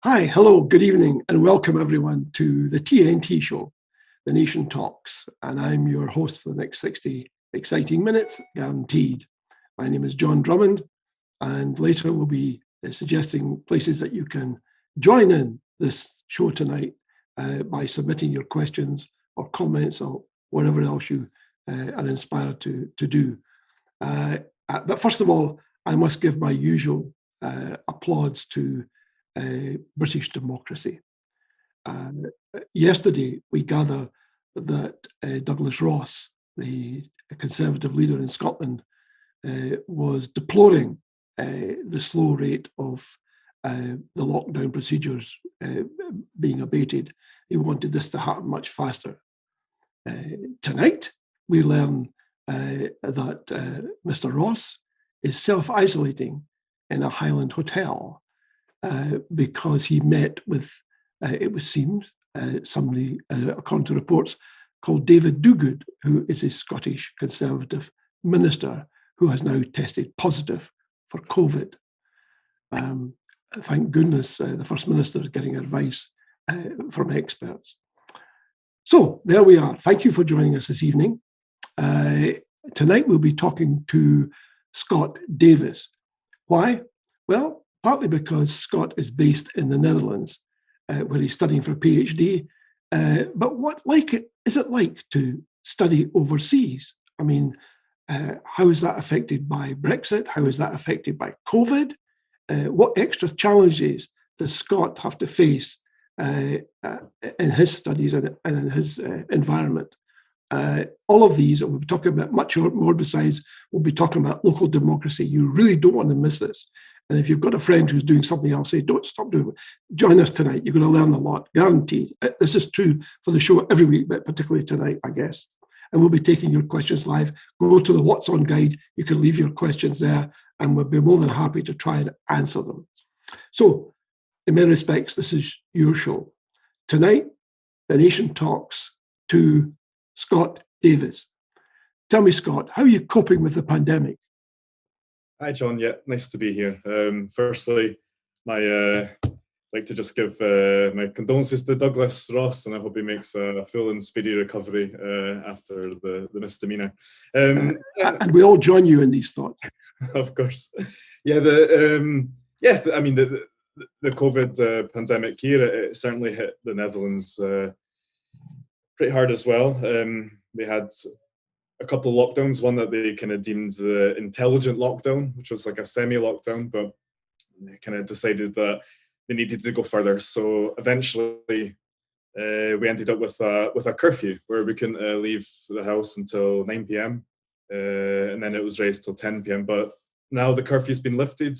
Hi, hello, good evening, and welcome everyone to the TNT show, The Nation Talks. And I'm your host for the next 60 exciting minutes, guaranteed. My name is John Drummond, and later we'll be suggesting places that you can join in this show tonight by submitting your questions or comments or whatever else you are inspired to do. But first of all, I must give my usual applause to British democracy. Yesterday, we gather that Douglas Ross, the Conservative leader in Scotland, was deploring the slow rate of the lockdown procedures being abated. He wanted this to happen much faster. Tonight, we learn that Mr. Ross is self-isolating in a Highland hotel because he met with, it was seemed, somebody, according to reports, called David Duguid, who is a Scottish Conservative minister who has now tested positive for COVID. Thank goodness the First Minister is getting advice from experts. So there we are. Thank you for joining us this evening. Tonight we'll be talking to Scott Davis. Why? Well, partly because Scott is based in the Netherlands, where he's studying for a PhD. But what is it like to study overseas? I mean, how is that affected by Brexit? How is that affected by COVID? What extra challenges does Scott have to face in his studies and in his environment? All of these, and we'll be talking about much more besides, we'll be talking about local democracy. You really don't want to miss this. And if you've got a friend who's doing something else, say, don't stop doing it. Join us tonight. You're going to learn a lot, guaranteed. This is true for the show every week, but particularly tonight, I guess. And we'll be taking your questions live. Go to the What's On guide. You can leave your questions there, and we'll be more than happy to try and answer them. So, in many respects, this is your show. Tonight, the nation talks to Scott Davis. Tell me, Scott, how are you coping with the pandemic? Hi, John. Yeah, nice to be here. Firstly, I'd like to just give my condolences to Douglas Ross, and I hope he makes a full and speedy recovery after the misdemeanor. And we all join you in these thoughts. Of course. Yeah. The COVID pandemic here, it certainly hit the Netherlands pretty hard as well. They had a couple of lockdowns, one that they kind of deemed the intelligent lockdown, which was like a semi-lockdown, but they kind of decided that they needed to go further. So eventually we ended up with a curfew where we couldn't leave the house until 9 p.m. And then it was raised till 10 p.m. But now the curfew's been lifted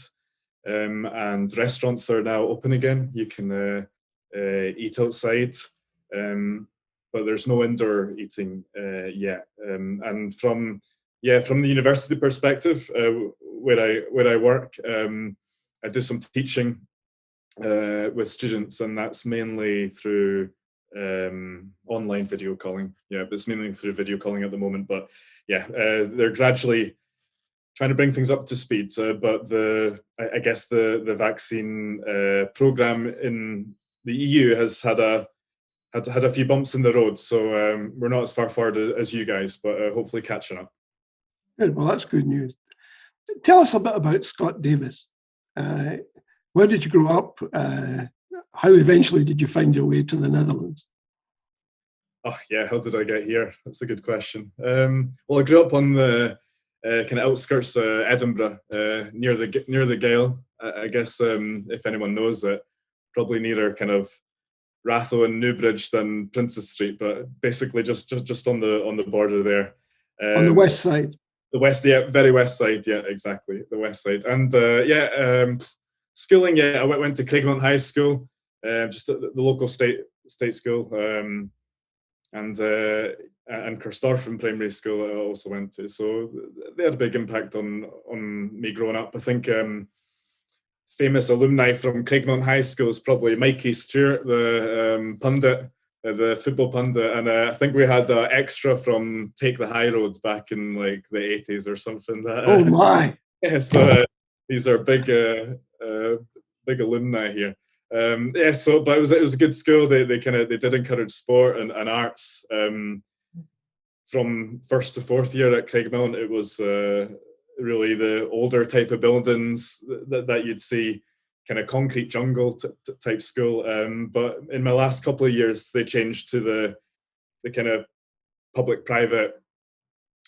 and restaurants are now open again. You can eat outside. But there's no indoor eating yet. And from the university perspective, where I work, I do some teaching with students, and that's mainly through online video calling. Yeah, but it's mainly through video calling at the moment. But yeah, they're gradually trying to bring things up to speed. But I guess the vaccine program in the EU has had a few bumps in the road, so we're not as far forward as you guys, but hopefully catching up. Good. Well, that's good news. Tell us a bit about Scott Davis. Where did you grow up? How eventually did you find your way to the Netherlands? Oh yeah, how did I get here? That's a good question. Well, I grew up on the kind of outskirts of Edinburgh, near the Gale. I guess if anyone knows it, probably nearer kind of Ratho and Newbridge than Princess Street, but basically just on the border there. On the west side. The west, yeah, very west side, yeah, exactly, the west side. And schooling, yeah, I went to Craigmont High School, just at the local state school, and Kirstharfen Primary School I also went to. So they had a big impact on me growing up. I think famous alumni from Craigmont High School is probably Mikey Stewart, the pundit, the football pundit, and I think we had extra from Take the High Road back in like the 80s or something. Oh my! Yeah, so these are big alumni here. Yeah, so but it was a good school. They did encourage sport and arts. From first to fourth year at Craigmillan, it was really the older type of buildings that you'd see, kind of concrete jungle type school. But in my last couple of years, they changed to the kind of public-private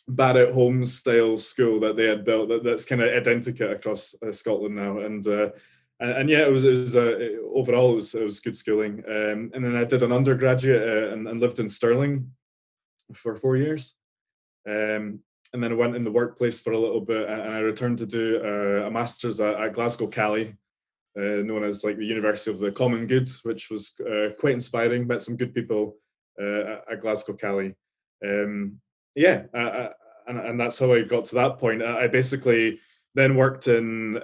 Barrett Homes style school that they had built. That's kind of identical across Scotland now, and yeah, it was overall it was good schooling. And then I did an undergraduate and lived in Stirling for 4 years. And then I went in the workplace for a little bit, and I returned to do a master's at Glasgow Cali, known as like the University of the Common Good, which was quite inspiring. Met some good people at Glasgow Cali. Yeah, and that's how I got to that point. I basically then worked in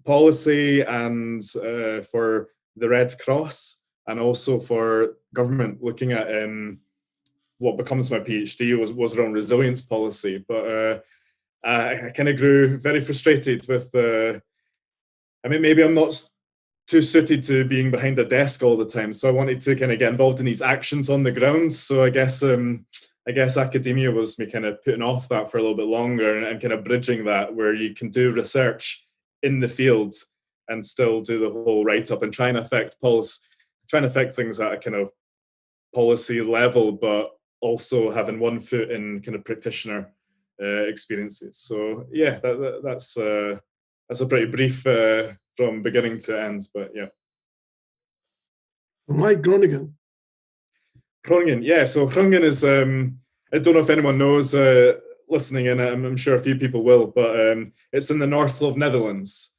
policy and for the Red Cross, and also for government, looking at what becomes my PhD was around resilience policy. But I kind of grew very frustrated with I mean, maybe I'm not too suited to being behind a desk all the time, so I wanted to kind of get involved in these actions on the ground. So I guess academia was me kind of putting off that for a little bit longer, and kind of bridging that, where you can do research in the field and still do the whole write-up and trying to affect things at a kind of policy level, but also having one foot in kind of practitioner experiences. So yeah, that's a pretty brief from beginning to end, but yeah. Why Groningen? Groningen, yeah. So Groningen is, I don't know if anyone knows listening in, I'm sure a few people will, but it's in the north of Netherlands.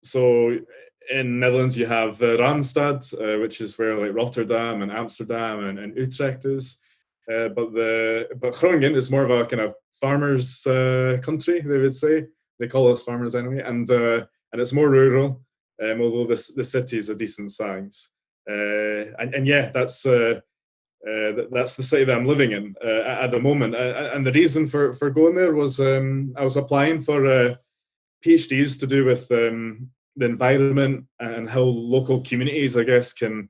So in Netherlands, you have Randstad, which is where like Rotterdam and Amsterdam and Utrecht is. But Groningen is more of a kind of farmers' country, they would say. They call us farmers anyway, and it's more rural, although the city is a decent size. And yeah, that's the city that I'm living in at the moment. And the reason for going there was I was applying for PhDs to do with the environment and how local communities, I guess, can,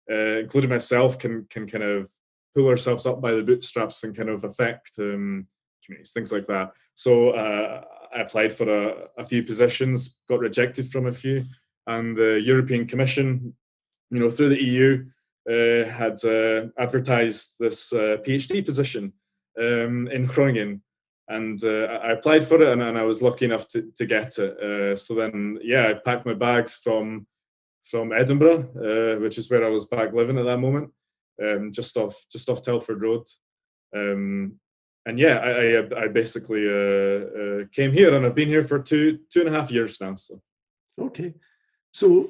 including myself, can kind of pull ourselves up by the bootstraps and kind of affect communities, things like that. So I applied for a few positions, got rejected from a few, and the European Commission, through the EU, had advertised this PhD position in Groningen. And I applied for it, and I was lucky enough to get it. So then, yeah, I packed my bags from Edinburgh, which is where I was back living at that moment, just off Telford Road. And yeah, I basically came here, and I've been here for two and a half years now. So okay, so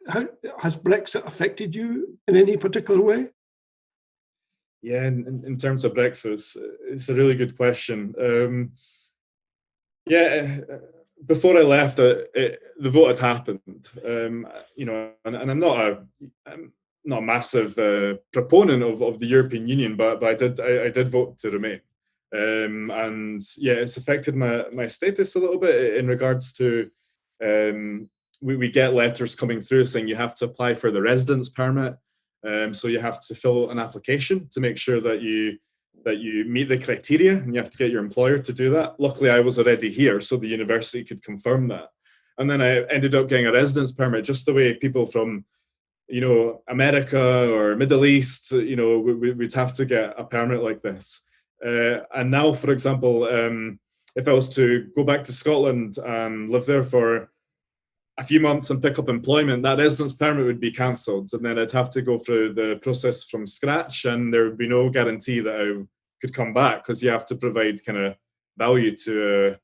how has Brexit affected you in any particular way? Yeah, in terms of Brexit, it's a really good question. Before I left, the vote had happened. And I'm not a massive proponent of the European Union, but I did vote to remain. And yeah, it's affected my status a little bit in regards to we get letters coming through saying you have to apply for the residence permit. So you have to fill an application to make sure that you meet the criteria, and you have to get your employer to do that. Luckily, I was already here, so the university could confirm that. And then I ended up getting a residence permit, just the way people from, America or Middle East, we'd have to get a permit like this. And now, for example, if I was to go back to Scotland and live there for a few months and pick up employment, that residence permit would be cancelled, and then I'd have to go through the process from scratch, and there would be no guarantee that I could come back, because you have to provide kind of value to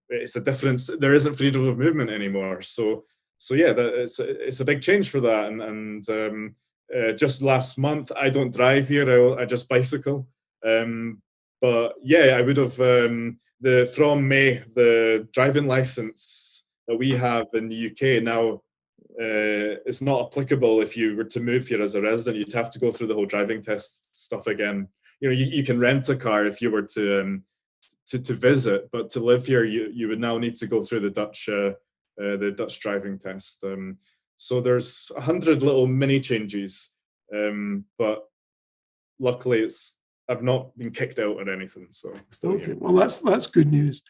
it's a difference. There isn't freedom of movement anymore. So yeah, it's a big change for that. And just last month, I don't drive here. I just bicycle. But yeah, I would have from May, the driving license that we have in the UK now is not applicable if you were to move here as a resident. You'd have to go through the whole driving test stuff again. You can rent a car if you were to to visit, but to live here, you would now need to go through the Dutch driving test. So there's 100 little mini changes, but luckily I've not been kicked out or anything. So I'm still Okay, here. well that's good news.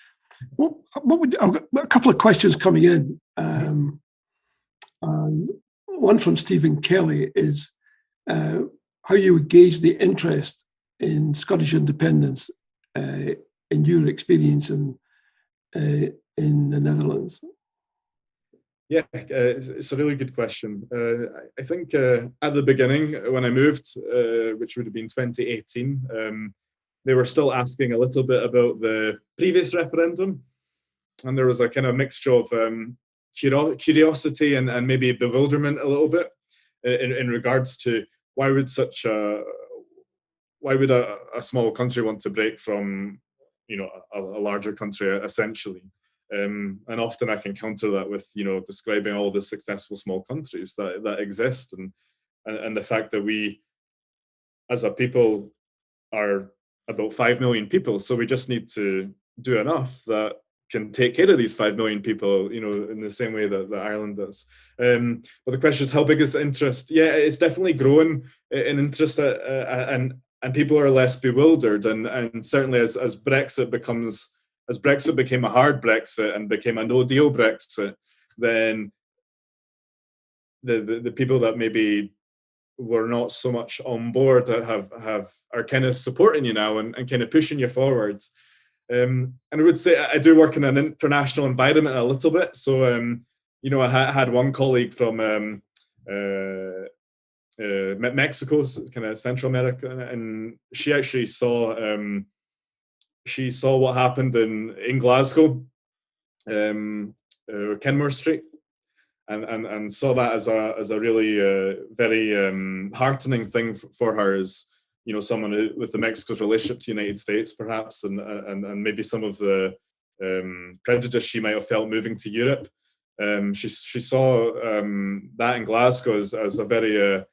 Well, I've got a couple of questions coming in. And one from Stephen Kelly is how you would gauge the interest in Scottish independence in your experience in the Netherlands. Yeah, it's a really good question. I think at the beginning, when I moved, which would have been 2018, they were still asking a little bit about the previous referendum. And there was a kind of mixture of curiosity and maybe bewilderment a little bit in regards to why would a small country want to break from, a larger country essentially. And often I can counter that with, describing all the successful small countries that exist, and the fact that we, as a people, are about 5 million people. So we just need to do enough that can take care of these 5 million people, in the same way that Ireland does. But the question is, how big is the interest? Yeah, it's definitely growing in interest, and people are less bewildered. And certainly as Brexit became a hard Brexit and became a no deal Brexit, then the people that maybe were not so much on board are kind of supporting you now and kind of pushing you forward. And I would say I do work in an international environment a little bit. So, I had one colleague from Mexico, kind of Central America, and she actually saw what happened in Glasgow, Kenmore Street, and saw that as a really very heartening thing for her, as someone with the Mexico's relationship to the United States, perhaps, and maybe some of the prejudice she might have felt moving to Europe. She saw that in Glasgow as a very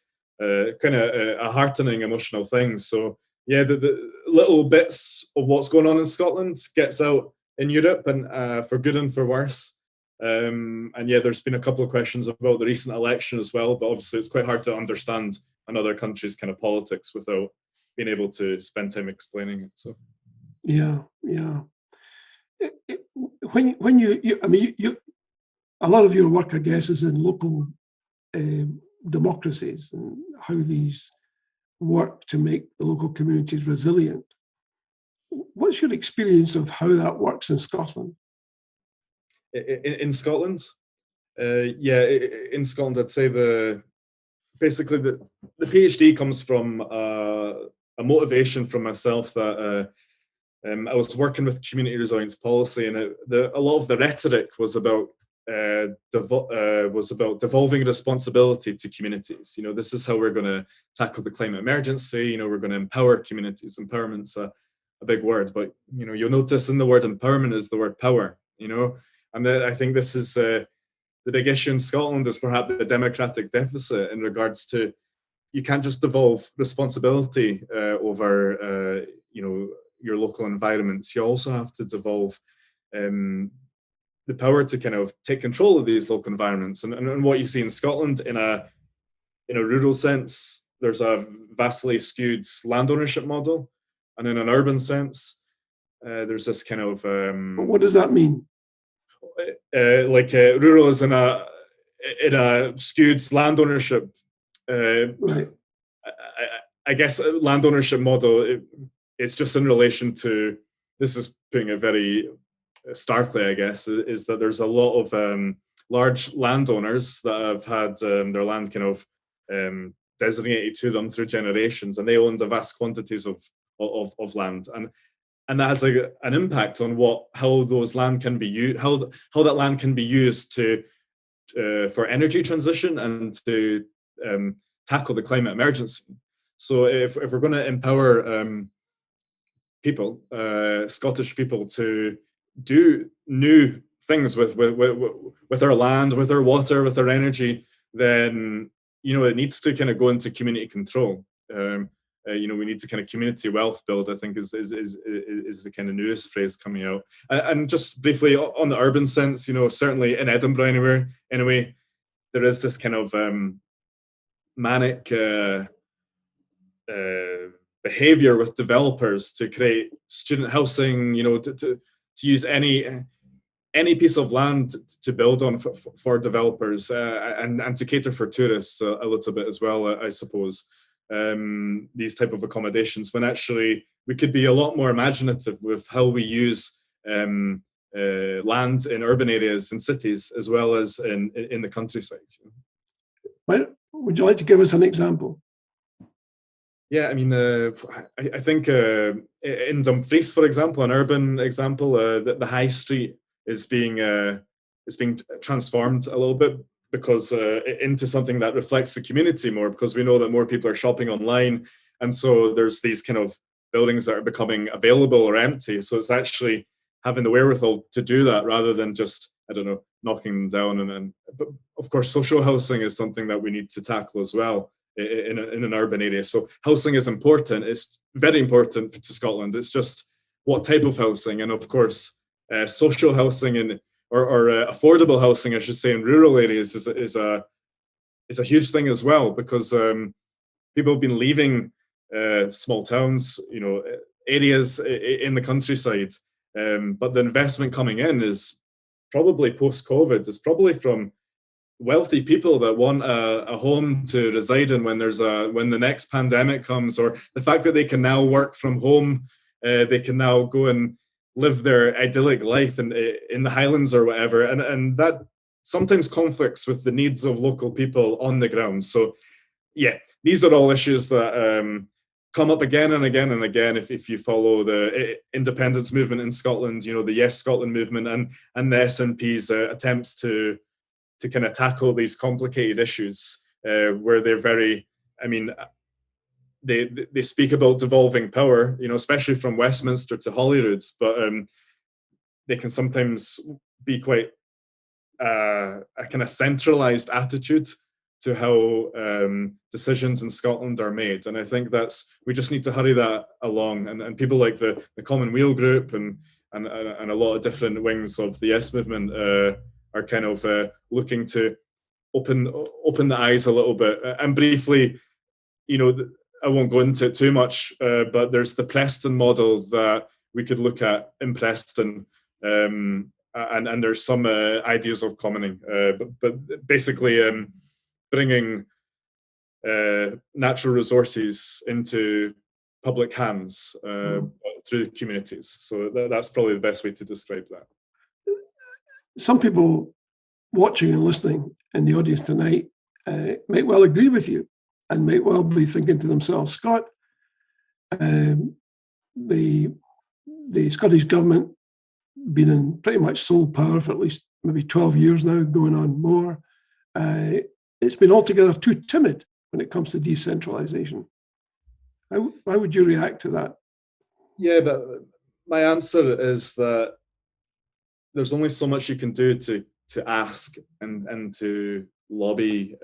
kind of a heartening, emotional thing. So yeah, the little bits of what's going on in Scotland gets out in Europe, and for good and for worse. And yeah, there's been a couple of questions about the recent election as well, but obviously it's quite hard to understand another country's kind of politics without being able to spend time explaining it. So yeah. When you a lot of your work, I guess, is in local democracies and how these work to make the local communities resilient. What's your experience of how that works in Scotland? In Scotland, in Scotland, I'd say basically the PhD comes from a motivation from myself that I was working with community resilience policy, and a lot of the rhetoric was about devolving responsibility to communities. This is how we're going to tackle the climate emergency. We're going to empower communities. Empowerment's a big word, but you'll notice in the word empowerment is the word power. And I think this is the big issue in Scotland, is perhaps the democratic deficit in regards to, you can't just devolve responsibility over your local environments. You also have to devolve the power to kind of take control of these local environments. And what you see in Scotland, in a rural sense, there's a vastly skewed land ownership model, and in an urban sense, there's this kind of what does that mean? Rural is in a skewed land ownership. Right. I guess land ownership model. It's just in relation to, this is putting it very starkly, I guess, is that there's a lot of large landowners that have had their land kind of designated to them through generations, and they own the vast quantities of land, and that has an impact on how those land can be used, how that land can be used to for energy transition and to tackle the climate emergency. So if we're going to empower people, Scottish people, to do new things with our land, with our water, with our energy, then it needs to kind of go into community control. We need to kind of community wealth build, I think, is the kind of newest phrase coming out. And just briefly on the urban sense, certainly in Edinburgh anyway, there is this kind of manic behavior with developers to create student housing, to use any piece of land to build on for developers, and to cater for tourists a little bit as well, I suppose. These type of accommodations, when actually we could be a lot more imaginative with how we use land in urban areas and cities as well as in the countryside. Well, would you like to give us an example? Yeah, I mean, I think in Dumfries, for example, an urban example, the high street is being transformed a little bit because into something that reflects the community more, because we know that more people are shopping online, and so there's these kind of buildings that are becoming available or empty. So it's actually having the wherewithal to do that rather than just, I don't know, knocking them down. But of course, social housing is something that we need to tackle as well in an urban area. So housing is important. It's very important to Scotland. It's just what type of housing, and of course, social housing or affordable housing, I should say, in rural areas is a huge thing as well, because people have been leaving small towns, areas in the countryside, but the investment coming in is probably post-COVID. It's probably from wealthy people that want a home to reside in when the next pandemic comes, or the fact that they can now work from home, they can now go and live their idyllic life in the Highlands or whatever, and that sometimes conflicts with the needs of local people on the ground. So yeah, these are all issues that come up again and again and again if you follow the independence movement in Scotland, the Yes Scotland movement, and the SNP's attempts to kind of tackle these complicated issues, where they're very, I mean, they speak about devolving power, especially from Westminster to Holyrood, but they can sometimes be quite a kind of centralized attitude to how decisions in Scotland are made. And I think we just need to hurry that along. And people like the Commonweal Group and a lot of different wings of the Yes movement are kind of looking to open the eyes a little bit. And briefly, I won't go into it too much, but there's the Preston model that we could look at in Preston, and there's some ideas of commoning, but basically bringing natural resources into public hands through communities. So that's probably the best way to describe that. Some people watching and listening in the audience tonight might well agree with you and might well be thinking to themselves, Scott, the Scottish government been in pretty much sole power for at least maybe 12 years now, going on more. It's been altogether too timid when it comes to decentralization. How would you react to that? Yeah, but my answer is that there's only so much you can do to ask and to lobby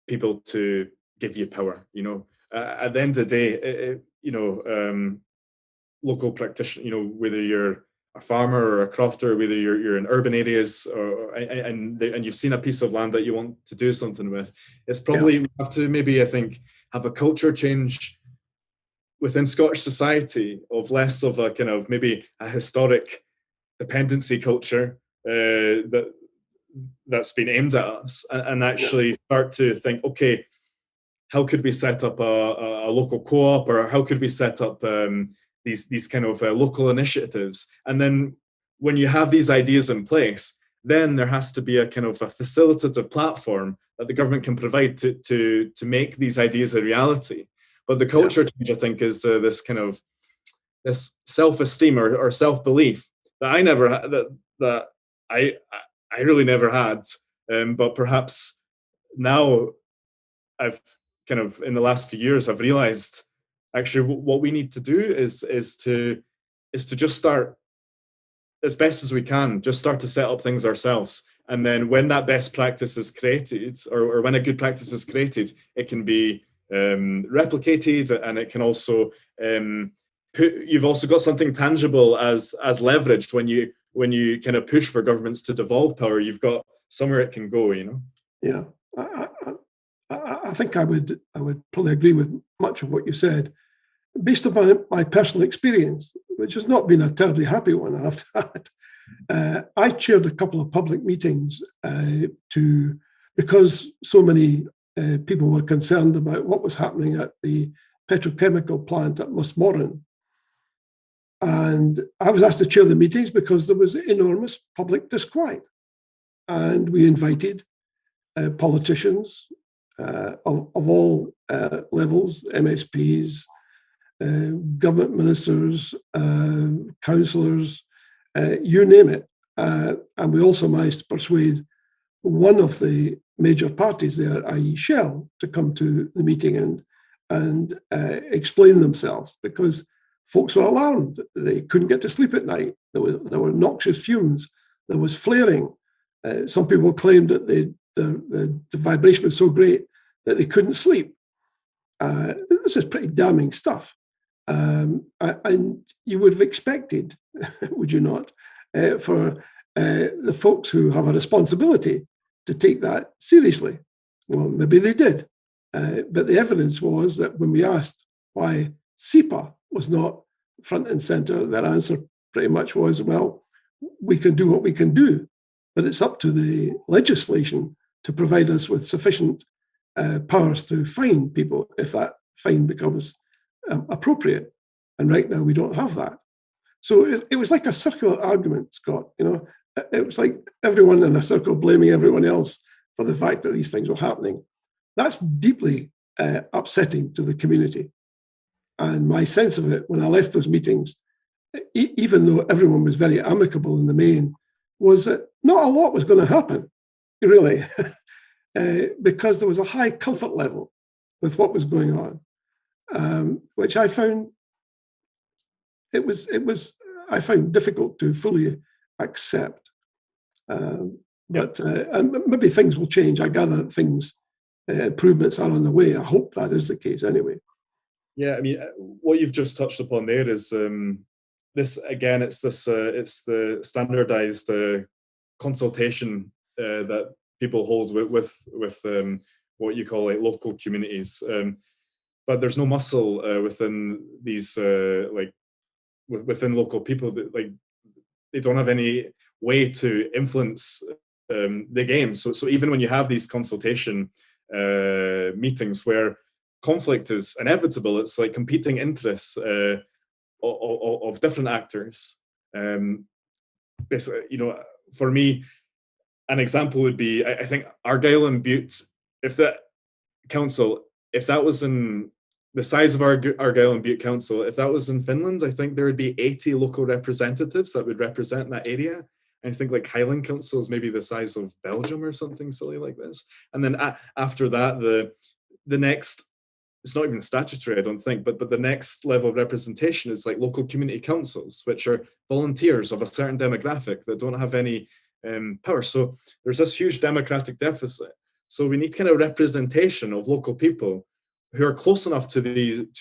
people to give you power. At the end of the day, local practitioner, whether you're a farmer or a crofter, whether you're in urban areas and you've seen a piece of land that you want to do something with, it's probably we have to maybe, I think, have a culture change within Scottish society of less of a kind of maybe a historic dependency culture that's been aimed at us, and actually start to think, okay, how could we set up a local co-op, or how could we set up these kind of local initiatives? And then when you have these ideas in place, then there has to be a kind of a facilitative platform that the government can provide to make these ideas a reality. But the culture change, I think, is this kind of this self-esteem or self-belief that I never had, that I really never had, but perhaps now I've kind of in the last few years I've realized actually what we need to do is to just start as best as we can, just start to set up things ourselves, and then when that best practice is created, or when a good practice is created, it can be replicated, and it can also you've also got something tangible as leveraged when you kind of push for governments to devolve power. You've got somewhere it can go, you know. Yeah, I think I would probably agree with much of what you said, based upon my personal experience, which has not been a terribly happy one, I have to add. I chaired a couple of public meetings because so many people were concerned about what was happening at the petrochemical plant at Musmoran. And I was asked to chair the meetings because there was enormous public disquiet. And we invited politicians of all levels, MSPs, government ministers, councillors, you name it. And we also managed to persuade one of the major parties there, i.e. Shell, to come to the meeting and explain themselves, because folks were alarmed. They couldn't get to sleep at night. There were noxious fumes. There was flaring. Some people claimed that the vibration was so great that they couldn't sleep. This is pretty damning stuff. And you would have expected, would you not, for the folks who have a responsibility to take that seriously. Well, maybe they did. But the evidence was that when we asked why SEPA was not front and center, their answer pretty much was, well, we can do what we can do, but it's up to the legislation to provide us with sufficient powers to fine people if that fine becomes appropriate. And right now we don't have that. So it was like a circular argument, Scott. You know, it was like everyone in a circle blaming everyone else for the fact that these things were happening. That's deeply upsetting to the community. And my sense of it when I left those meetings, even though everyone was very amicable in the main, was that not a lot was going to happen, really, because there was a high comfort level with what was going on, which I found I found difficult to fully accept. But maybe things will change. I gather that improvements are on the way. I hope that is the case anyway. Yeah, I mean, what you've just touched upon there is this again. It's the standardized consultation that people hold with what you call like local communities, but there's no muscle within these within local people that they don't have any way to influence the game. So even when you have these consultation meetings where conflict is inevitable, it's like competing interests of different actors. Basically, you know, for me, an example would be, I think Argyll and Bute, if that council, if that was in the size of Argyll and Bute Council, if that was in Finland, I think there would be 80 local representatives that would represent that area. I think like Highland Council is maybe the size of Belgium or something silly like this. And then after that, the next, it's not even statutory, I don't think, but the next level of representation is like local community councils, which are volunteers of a certain demographic that don't have any power. So there's this huge democratic deficit. So we need kind of representation of local people who are close enough to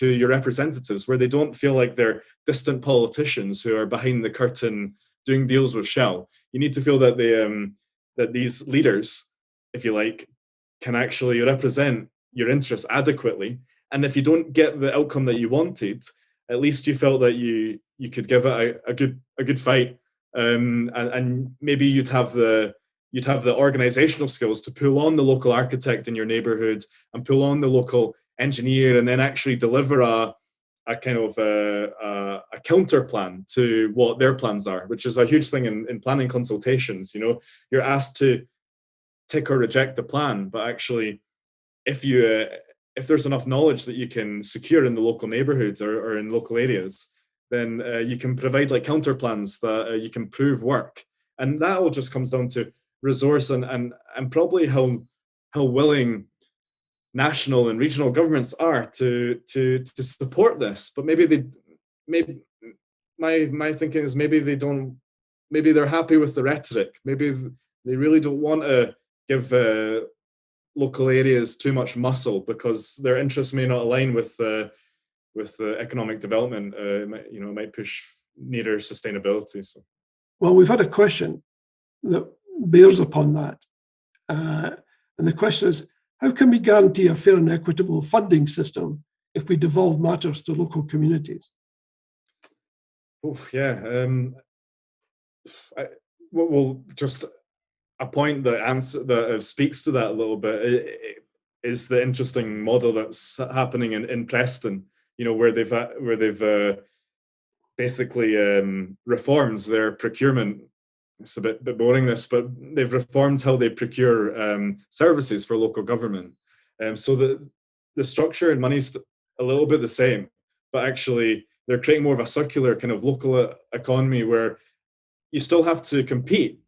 your representatives where they don't feel like they're distant politicians who are behind the curtain doing deals with Shell. You need to feel that that these leaders, if you like, can actually represent your interests adequately. And if you don't get the outcome that you wanted, at least you felt that you could give it a good fight, and maybe you'd have the organizational skills to pull on the local architect in your neighborhood and pull on the local engineer, and then actually deliver a kind of a counter plan to what their plans are, which is a huge thing in planning consultations. You know, you're asked to tick or reject the plan, but actually, if there's enough knowledge that you can secure in the local neighborhoods or in local areas, then you can provide like counter plans that you can prove work. And that all just comes down to resource and probably how willing national and regional governments are to support this. But maybe my thinking is maybe they're happy with the rhetoric. Maybe they really don't want to give local areas too much muscle because their interests may not align with economic development. It might push nearer sustainability. So, well, we've had a question that bears upon that, and the question is, how can we guarantee a fair and equitable funding system if we devolve matters to local communities? oh yeah, well, just a point that speaks to that a little bit is the interesting model that's happening in Preston. Where they've basically reformed their procurement. It's a bit boring, this, but they've reformed how they procure services for local government. So the structure and money's a little bit the same, but actually they're creating more of a circular kind of local economy where you still have to compete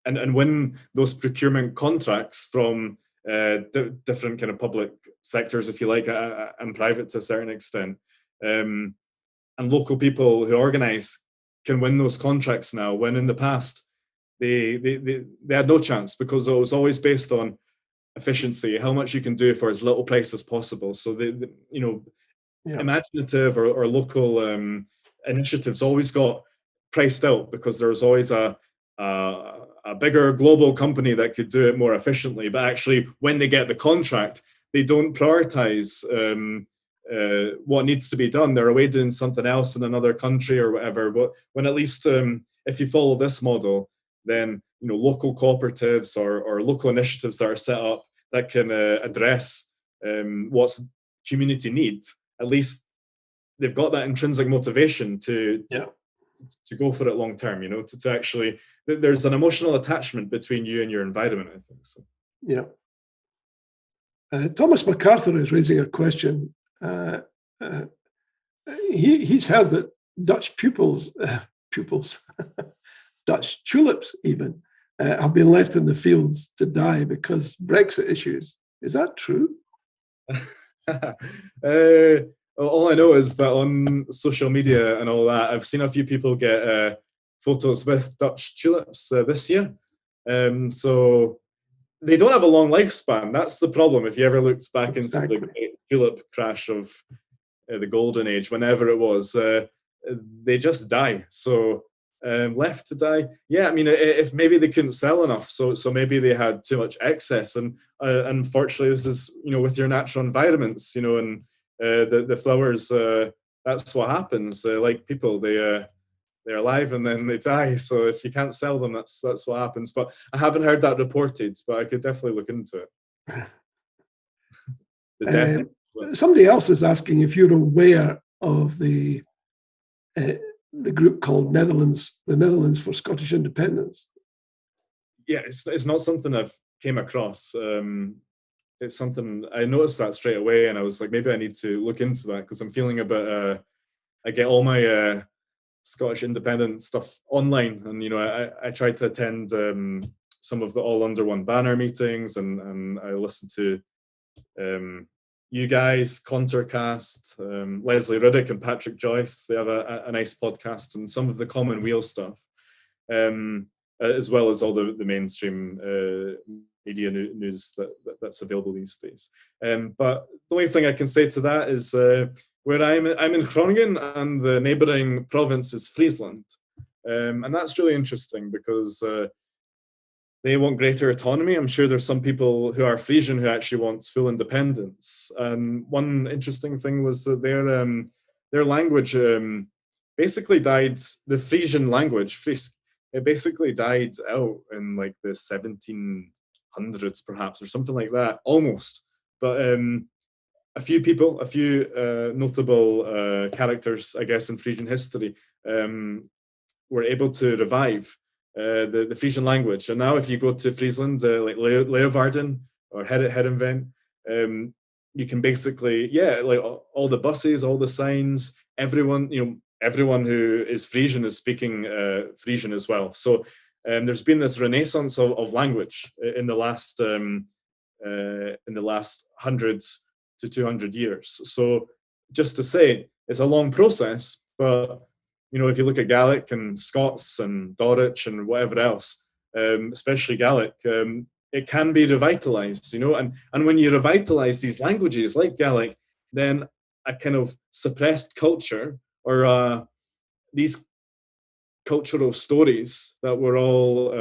and win those procurement contracts from different kind of public sectors, if you like, and private to a certain extent. And local people who organize can win those contracts now, when in the past they had no chance because it was always based on efficiency, how much you can do for as little price as possible. So imaginative or local initiatives always got priced out because there was always a bigger global company that could do it more efficiently. But actually, when they get the contract, they don't prioritize what needs to be done. They're away doing something else in another country or whatever. But when at least if you follow this model, then local cooperatives or local initiatives that are set up that can address what's community need, at least they've got that intrinsic motivation to go for it long term. To actually, there's an emotional attachment between you and your environment, I think. So yeah. Thomas MacArthur is raising a question. He's heard that Dutch pupils, Dutch tulips even, have been left in the fields to die because Brexit issues. Is that true? All I know is that on social media and all that, I've seen a few people get photos with Dutch tulips this year. So they don't have a long lifespan. That's the problem. If you ever looked back into the great tulip crash of the golden age, whenever it was, they just die. So left to die. Yeah, I mean, if maybe they couldn't sell enough, so maybe they had too much excess. And unfortunately, this is with your natural environments, and the flowers. That's what happens. Like people, they're alive and then they die. So if you can't sell them, that's what happens. But I haven't heard that reported, but I could definitely look into it. The death. Somebody else is asking if you're aware of the group called the Netherlands for Scottish Independence. Yeah, it's not something I've came across. It's something I noticed that straight away, and I was like, maybe I need to look into that because I'm feeling a bit. I get all my Scottish independent stuff online, and I tried to attend some of the All Under One Banner meetings, and I listened to you guys, Contourcast, Leslie Riddick and Patrick Joyce. They have a nice podcast, and some of the Commonweal stuff, as well as all the mainstream media news that's available these days. But the only thing I can say to that is where I'm in Groningen, and the neighbouring province is Friesland, and that's really interesting because they want greater autonomy. I'm sure there's some people who are Frisian who actually want full independence. And one interesting thing was that their language basically died. The Frisian language, it basically died out in like the 1700s, perhaps, or something like that, almost. But a few notable characters, I guess, in Frisian history were able to revive the Frisian language. And now if you go to Friesland, like Leeuwarden or Herenveen, you can basically, like all the buses, all the signs, everyone who is Frisian is speaking Frisian as well. So there's been this renaissance of language in the last 100 to 200 years. So just to say, it's a long process, but if you look at Gaelic and Scots and Doric and whatever else, especially Gaelic, it can be revitalized, and when you revitalize these languages like Gaelic, then a kind of suppressed culture, or these cultural stories that were all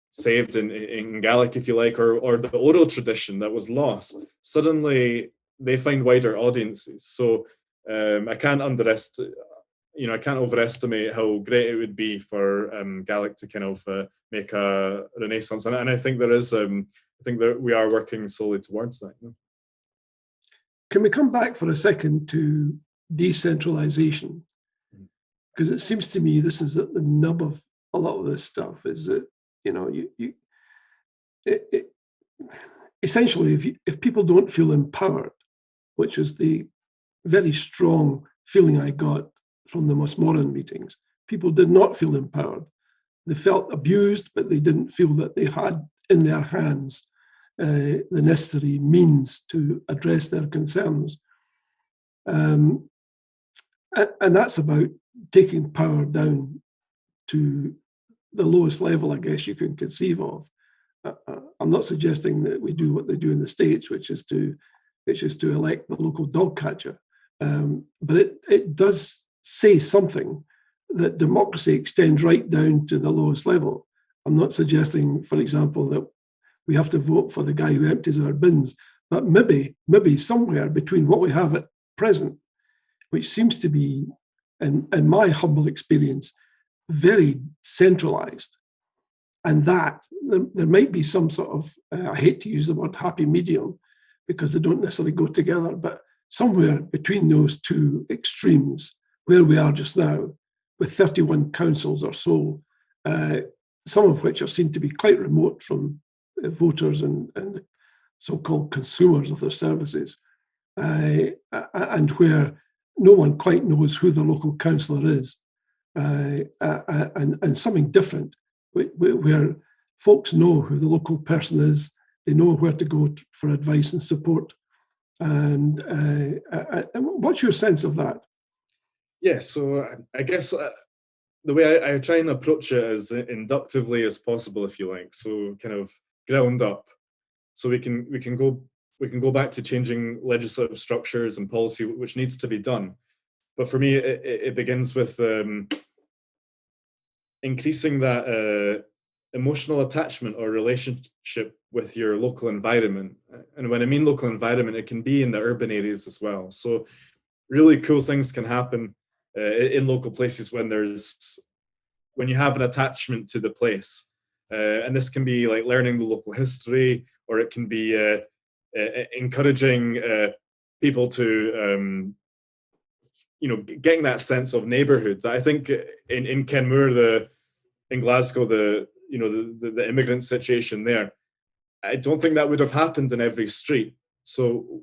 saved in Gaelic, if you like, or the oral tradition that was lost, suddenly they find wider audiences. So I can't overestimate how great it would be for Gaelic to kind of make a renaissance, and I think there is. I think that we are working slowly towards that. Can we come back for a second to decentralization? Because it seems to me this is at the nub of a lot of this stuff. Is that essentially, if people don't feel empowered, which is the very strong feeling I got from the Mosmoran meetings, people did not feel empowered. They felt abused, but they didn't feel that they had in their hands the necessary means to address their concerns. And that's about taking power down to the lowest level, I guess you can conceive of. I'm not suggesting that we do what they do in the States, which is to elect the local dog catcher. But it does say something that democracy extends right down to the lowest level. I'm not suggesting, for example, that we have to vote for the guy who empties our bins, but maybe somewhere between what we have at present, which seems to be, in my humble experience, very centralized, and that there might be some sort of, I hate to use the word happy medium because they don't necessarily go together, but somewhere between those two extremes, where we are just now, with 31 councils or so, some of which are seen to be quite remote from voters and the so-called consumers of their services, and where no one quite knows who the local councillor is, and something different, where folks know who the local person is, they know where to go for advice and support. And what's your sense of that? Yeah, so I guess the way I try and approach it as inductively as possible, if you like, so kind of ground up, so we can go back to changing legislative structures and policy, which needs to be done. But for me, it begins with increasing that emotional attachment or relationship with your local environment. And when I mean local environment, it can be in the urban areas as well. So really cool things can happen in local places when you have an attachment to the place. And this can be like learning the local history, or it can be encouraging people to, getting that sense of neighborhood. That I think in Kenmure, in Glasgow, the immigrant situation there, I don't think that would have happened in every street. So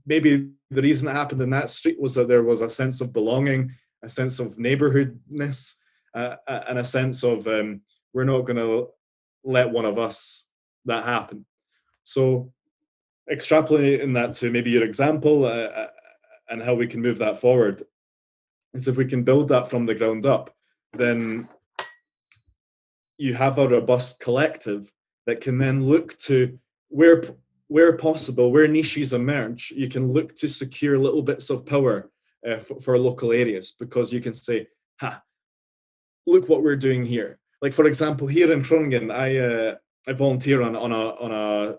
maybe the reason it happened in that street was that there was a sense of belonging, a sense of neighborhoodness, and a sense of we're not going to let one of us that happen. So extrapolating that to maybe your example and how we can move that forward is if we can build that from the ground up, then you have a robust collective that can then look to where possible, where niches emerge, you can look to secure little bits of power for local areas, because you can say, look what we're doing here. Like, for example, here in Groningen, I volunteer on a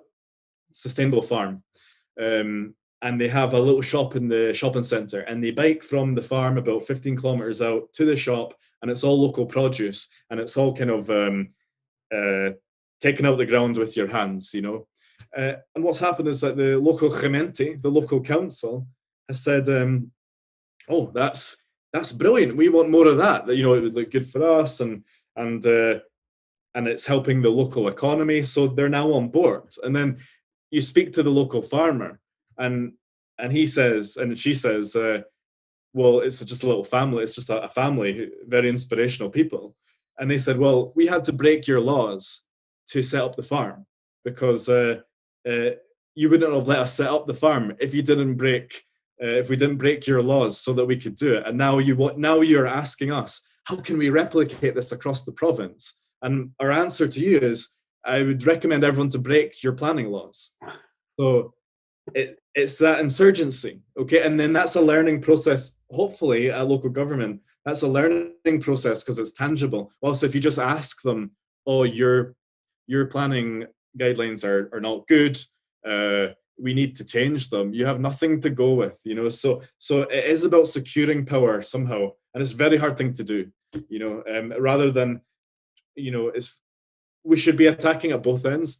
sustainable farm, and they have a little shop in the shopping centre, and they bike from the farm about 15 kilometres out to the shop, and it's all local produce, and it's all kind of taken out the ground with your hands, and what's happened is that the local gemeente, the local council, has said, oh, that's brilliant, we want more of that, it would look good for us, and it's helping the local economy, so they're now on board. And then you speak to the local farmer, and he says, and she says, well, it's just a little family, it's just a family, very inspirational people. And they said, well, we had to break your laws to set up the farm, because you wouldn't have let us set up the farm if we didn't break your laws so that we could do it. And now you're asking us, how can we replicate this across the province? And our answer to you is, I would recommend everyone to break your planning laws. So it's that insurgency, okay? And then that's a learning process, hopefully, at local government. That's a learning process because it's tangible. Also, if you just ask them, oh, your planning guidelines are not good, we need to change them, you have nothing to go with, so it is about securing power somehow, and it's a very hard thing to do, rather than, it's we should be attacking at both ends,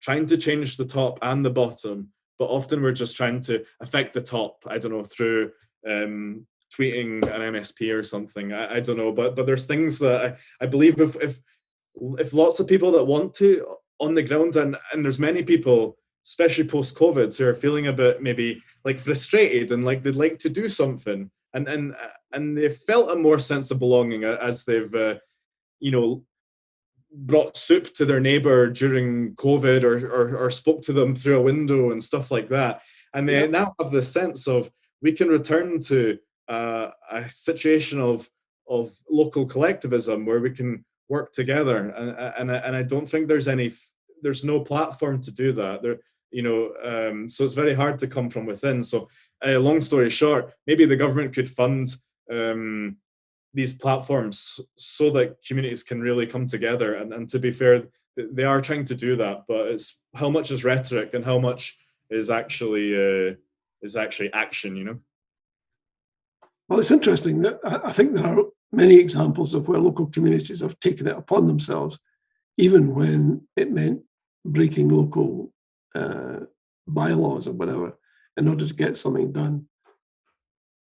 trying to change the top and the bottom, but often we're just trying to affect the top, I don't know, through tweeting an MSP or something, I don't know, but there's things that I believe if lots of people that want to on the ground, and there's many people, especially post-COVID, who are feeling a bit maybe like frustrated and like they'd like to do something, and they've felt a more sense of belonging as they've brought soup to their neighbor during COVID, or spoke to them through a window and stuff like that, and they now have the sense of we can return to a situation of local collectivism where we can work together, and I don't think there's no platform to do that there, so it's very hard to come from within. So long story short, maybe the government could fund these platforms so that communities can really come together, and to be fair, they are trying to do that, but it's how much is rhetoric and how much is actually action. Well, it's interesting that I think there are many examples of where local communities have taken it upon themselves, even when it meant breaking local bylaws or whatever, in order to get something done.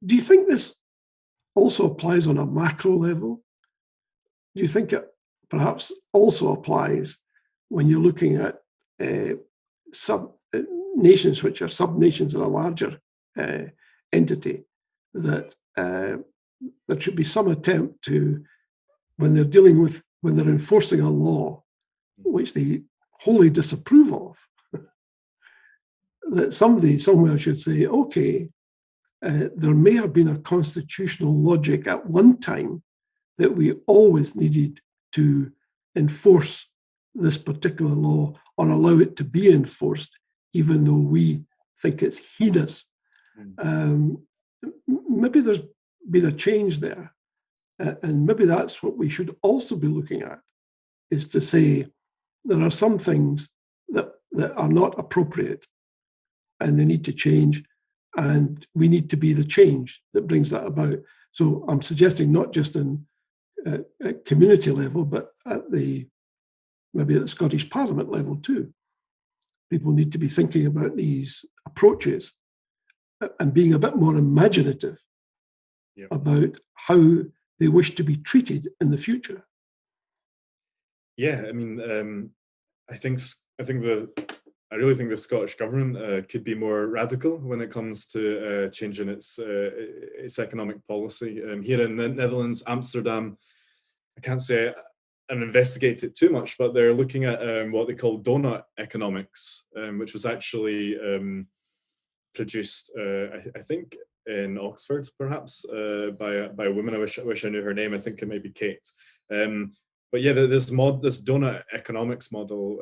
Do you think this also applies on a macro level? Do you think it perhaps also applies when you're looking at nations which are sub-nations in a larger entity, that there should be some attempt to, when they're enforcing a law which they wholly disapprove of, that somebody somewhere should say, okay, there may have been a constitutional logic at one time that we always needed to enforce this particular law or allow it to be enforced, even though we think it's heinous. Maybe there's been a change there. And maybe that's what we should also be looking at, is to say there are some things that are not appropriate and they need to change, and we need to be the change that brings that about. So I'm suggesting not just at community level, but maybe at the Scottish Parliament level too. People need to be thinking about these approaches and being a bit more imaginative about how they wish to be treated in the future. Yeah, I mean, I really think the Scottish government could be more radical when it comes to changing its economic policy. Here in the Netherlands, Amsterdam, I can't say and investigate it too much, but they're looking at what they call donut economics, which was actually produced, I think, in Oxford, perhaps, by a woman. I wish I knew her name. I think it may be Kate. But yeah, this donut economics model,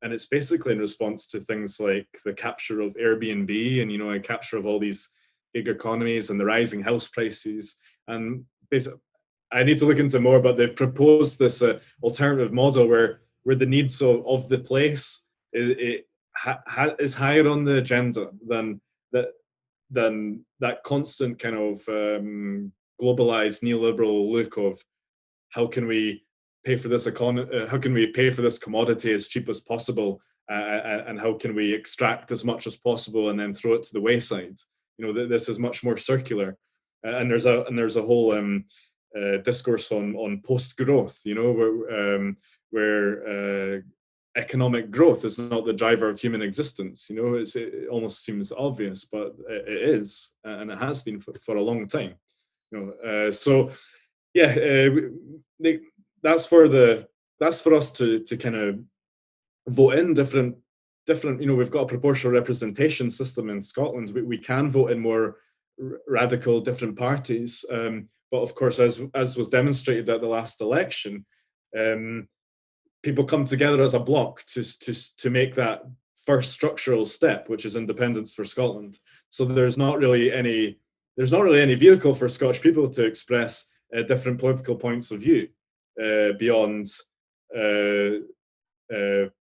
and it's basically in response to things like the capture of Airbnb and a capture of all these gig economies and the rising house prices. And basically, I need to look into more, but they've proposed this alternative model where the needs of the place is higher on the agenda than that constant kind of globalized neoliberal look of how can we pay for this how can we pay for this commodity as cheap as possible, and how can we extract as much as possible and then throw it to the wayside. This is much more circular, and there's a whole discourse on post-growth, where economic growth is not the driver of human existence. It almost seems obvious, but it is, and it has been for a long time. So yeah, that's for us to kind of vote in different. We've got a proportional representation system in Scotland. We can vote in more radical different parties, but of course, as was demonstrated at the last election, people come together as a bloc to make that first structural step, which is independence for Scotland. So there's not really any vehicle for Scottish people to express different political points of view beyond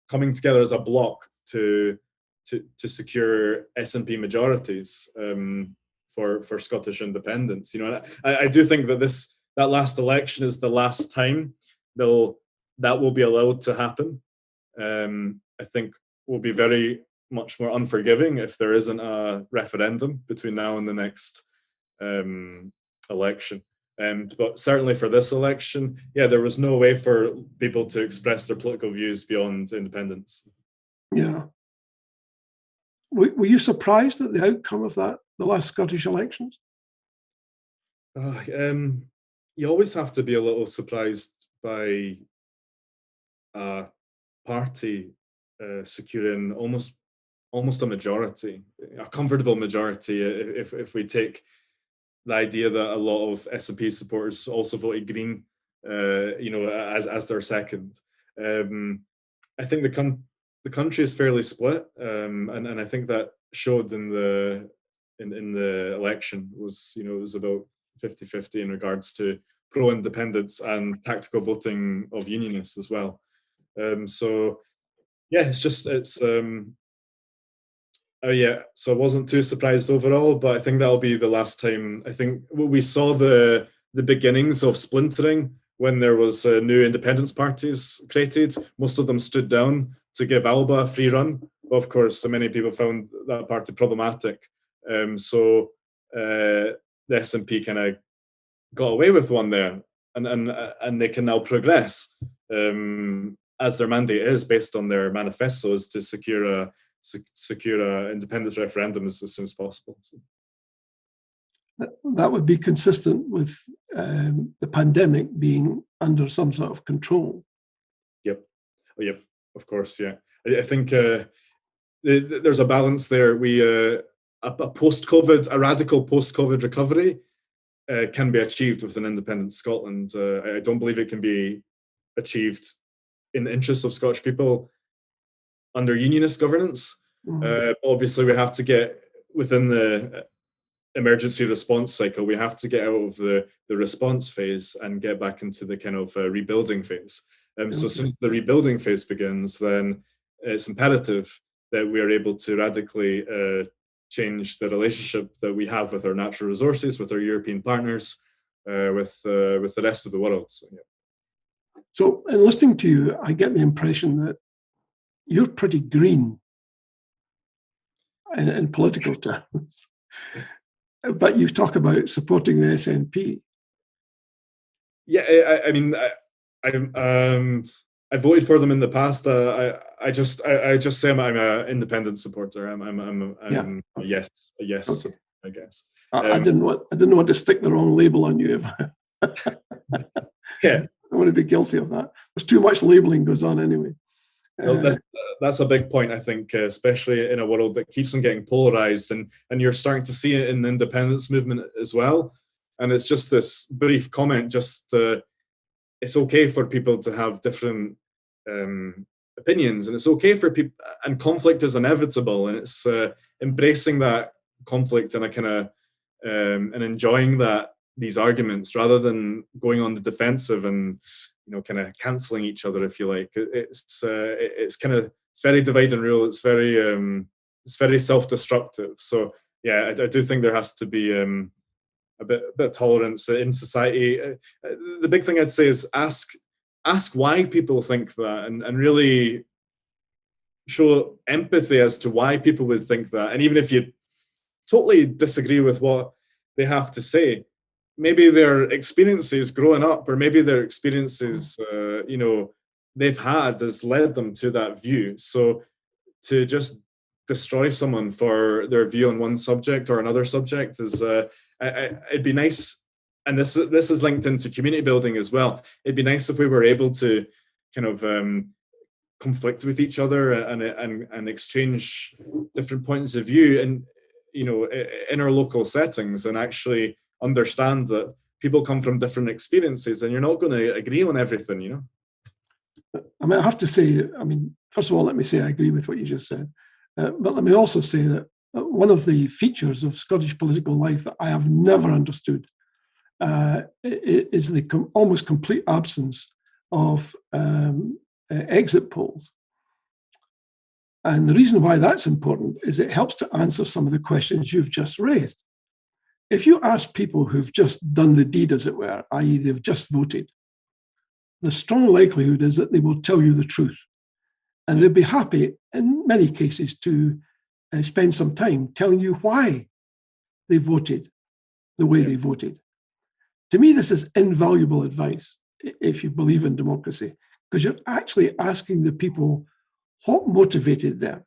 coming together as a bloc to secure SNP majorities for Scottish independence. You know, I do think that that last election is the last time that will be allowed to happen. I think we'll be very much more unforgiving if there isn't a referendum between now and the next election. But certainly for this election, yeah, there was no way for people to express their political views beyond independence. Yeah. Were you surprised at the outcome of the last Scottish elections? You always have to be a little surprised by a party securing almost a majority, a comfortable majority. If we take the idea that a lot of SNP supporters also voted Green, as their second. I think the country is fairly split, and I think that showed in the election. It was about 50-50 in regards to pro-independence and tactical voting of unionists as well. So yeah, so I wasn't too surprised overall, but I think that'll be the last time. I think we saw the beginnings of splintering when there was new independence parties created. Most of them stood down to give Alba a free run, but of course many people found that party problematic. So the SNP kind of got away with one there, and they can now progress as their mandate is based on their manifestos to secure a independence referendum as soon as possible. So. That would be consistent with the pandemic being under some sort of control. Yep, of course, yeah. I think there's a balance there. A radical post-COVID recovery can be achieved with an independent Scotland. I don't believe it can be achieved in the interests of Scottish people under unionist governance. Obviously, we have to get within the emergency response cycle. We have to get out of the response phase and get back into the kind of rebuilding phase. So as soon as the rebuilding phase begins, then it's imperative that we are able to radically change the relationship that we have with our natural resources, with our European partners, with the rest of the world. So, yeah. So in listening to you, I get the impression that you're pretty green in political terms, but you talk about supporting the SNP. Yeah, I mean, I voted for them in the past. I just say I'm an independent supporter. I'm a yes, okay. I guess. I didn't want to stick the wrong label on you. Yeah, I want to be guilty of that. There's too much labeling goes on anyway. Well, that's a big point, I think, especially in a world that keeps on getting polarized, and you're starting to see it in the independence movement as well. And it's just this brief comment, it's okay for people to have different opinions, and it's okay for people, and conflict is inevitable, and it's embracing that conflict and a kind of and enjoying these arguments rather than going on the defensive and kind of cancelling each other, if you like. It's very divide and rule. It's very self-destructive. So yeah, I do think there has to be a bit of tolerance in society. The big thing I'd say is ask why people think that, and really show empathy as to why people would think that. And even if you totally disagree with what they have to say, maybe their experiences growing up, or maybe their experiences they've had has led them to that view. So to just destroy someone for their view on one subject or another subject is it'd be nice. And this is linked into community building as well. It'd be nice if we were able to kind of conflict with each other and exchange different points of view, and in our local settings, and actually understand that people come from different experiences, and you're not going to agree on everything. I mean, I have to say, I mean, first of all, let me say I agree with what you just said. But let me also say that one of the features of Scottish political life that I have never understood is the almost complete absence of exit polls. And the reason why that's important is it helps to answer some of the questions you've just raised. If you ask people who've just done the deed, as it were, i.e., they've just voted, the strong likelihood is that they will tell you the truth. And they'll be happy, in many cases, to spend some time telling you why they voted the way they voted. To me, this is invaluable advice if you believe in democracy, because you're actually asking the people what motivated them.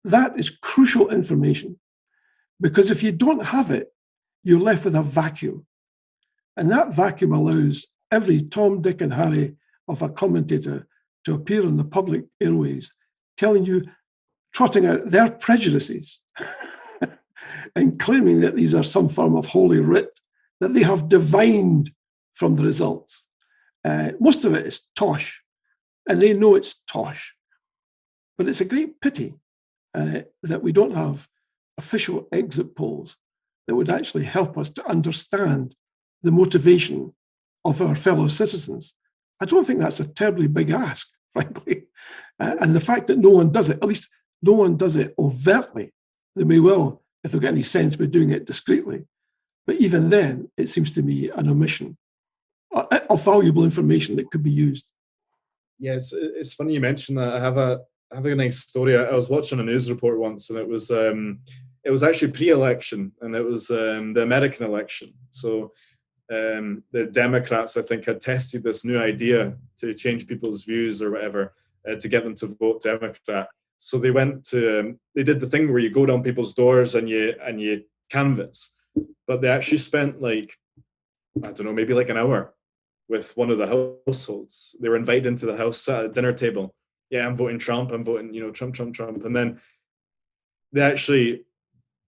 That is crucial information, because if you don't have it, you're left with a vacuum. And that vacuum allows every Tom, Dick, and Harry of a commentator to appear on the public airways, telling you, trotting out their prejudices and claiming that these are some form of holy writ that they have divined from the results. Most of it is tosh, and they know it's tosh. But it's a great pity that we don't have official exit polls that would actually help us to understand the motivation of our fellow citizens. I don't think that's a terribly big ask, frankly. And the fact that no one does it, at least no one does it overtly. They may well, if they've got any sense, be doing it discreetly. But even then, it seems to me an omission of valuable information that could be used. Yeah, it's funny you mentioned that. I have a nice story. I was watching a news report once, and it was actually pre-election, and it was the American election. So the Democrats, I think, had tested this new idea to change people's views or whatever, to get them to vote Democrat. So they did the thing where you go down people's doors and you canvass, but they actually spent I don't know, maybe like an hour with one of the households. They were invited into the house, sat at a dinner table. Yeah, I'm voting Trump. I'm voting, Trump. And then they actually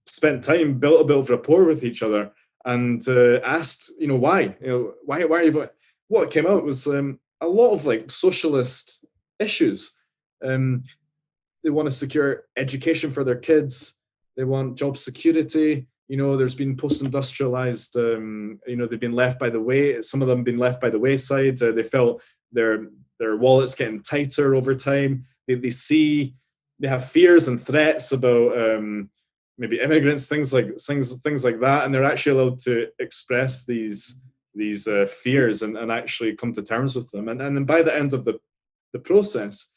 spent time, built a bit of rapport with each other, and asked, why? Why are you voting? What came out was a lot of socialist issues. They want to secure education for their kids. They want job security. There's been post-industrialized, they've been left by the way. Some of them have been left by the wayside. They felt their wallets getting tighter over time. They have fears and threats about maybe immigrants, things like that, and they're actually allowed to express these fears and actually come to terms with them. And then by the end of the process,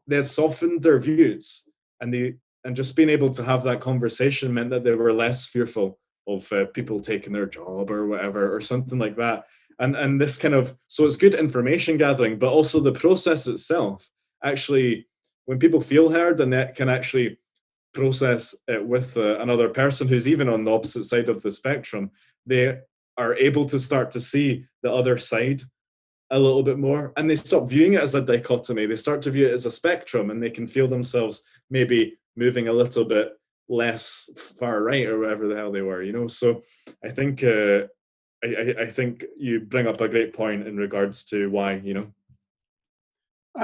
they had softened their views, and just being able to have that conversation meant that they were less fearful of people taking their job or whatever, or something like that. And this so it's good information gathering, but also the process itself, actually, when people feel heard and that can actually process it with another person who's even on the opposite side of the spectrum, they are able to start to see the other side a little bit more, and they stop viewing it as a dichotomy. They start to view it as a spectrum, and they can feel themselves maybe moving a little bit less far right or whatever the hell they were, So I think I think you bring up a great point in regards to why,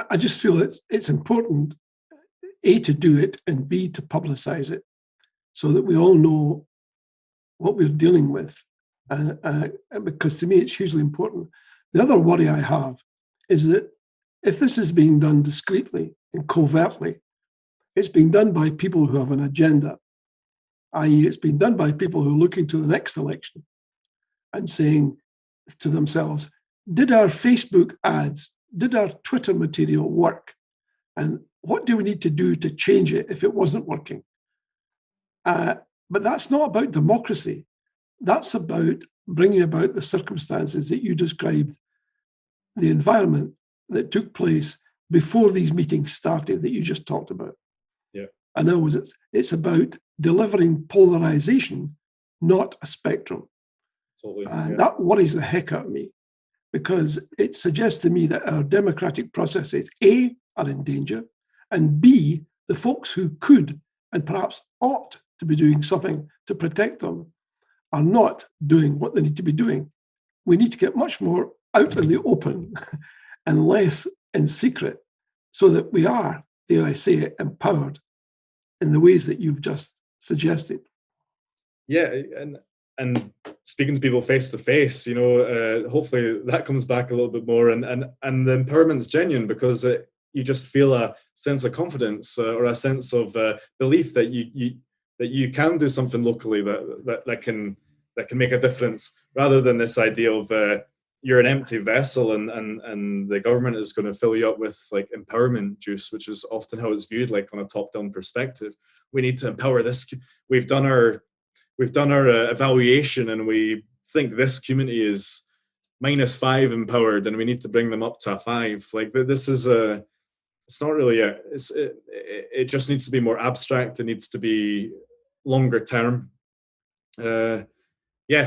I just feel it's important, A, to do it, and B, to publicize it so that we all know what we're dealing with. Because to me, it's hugely important. The other worry I have is that if this is being done discreetly and covertly, it's being done by people who have an agenda, i.e., it's being done by people who are looking to the next election and saying to themselves, did our Facebook ads, did our Twitter material work? And what do we need to do to change it if it wasn't working? But that's not about democracy. That's about bringing about the circumstances that you described, the environment that took place before these meetings started that you just talked about. Yeah. In other words, it's about delivering polarization, not a spectrum. Totally. And that worries the heck out of me, because it suggests to me that our democratic processes, A, are in danger, and B, the folks who could and perhaps ought to be doing something to protect them are not doing what they need to be doing. We need to get much more out in the open and less in secret so that we are, dare I say it, empowered in the ways that you've just suggested. Yeah, and speaking to people face to face, hopefully that comes back a little bit more, and the empowerment's genuine because you just feel a sense of confidence or a sense of belief that you can do something locally that can make a difference, rather than this idea of you're an empty vessel and the government is going to fill you up with like empowerment juice, which is often how it's viewed, like on a top-down perspective. We need to empower this. We've done our evaluation and we think this community is -5 empowered and we need to bring them up to a 5. Like this is it's not really it just needs to be more abstract. It needs to be longer term.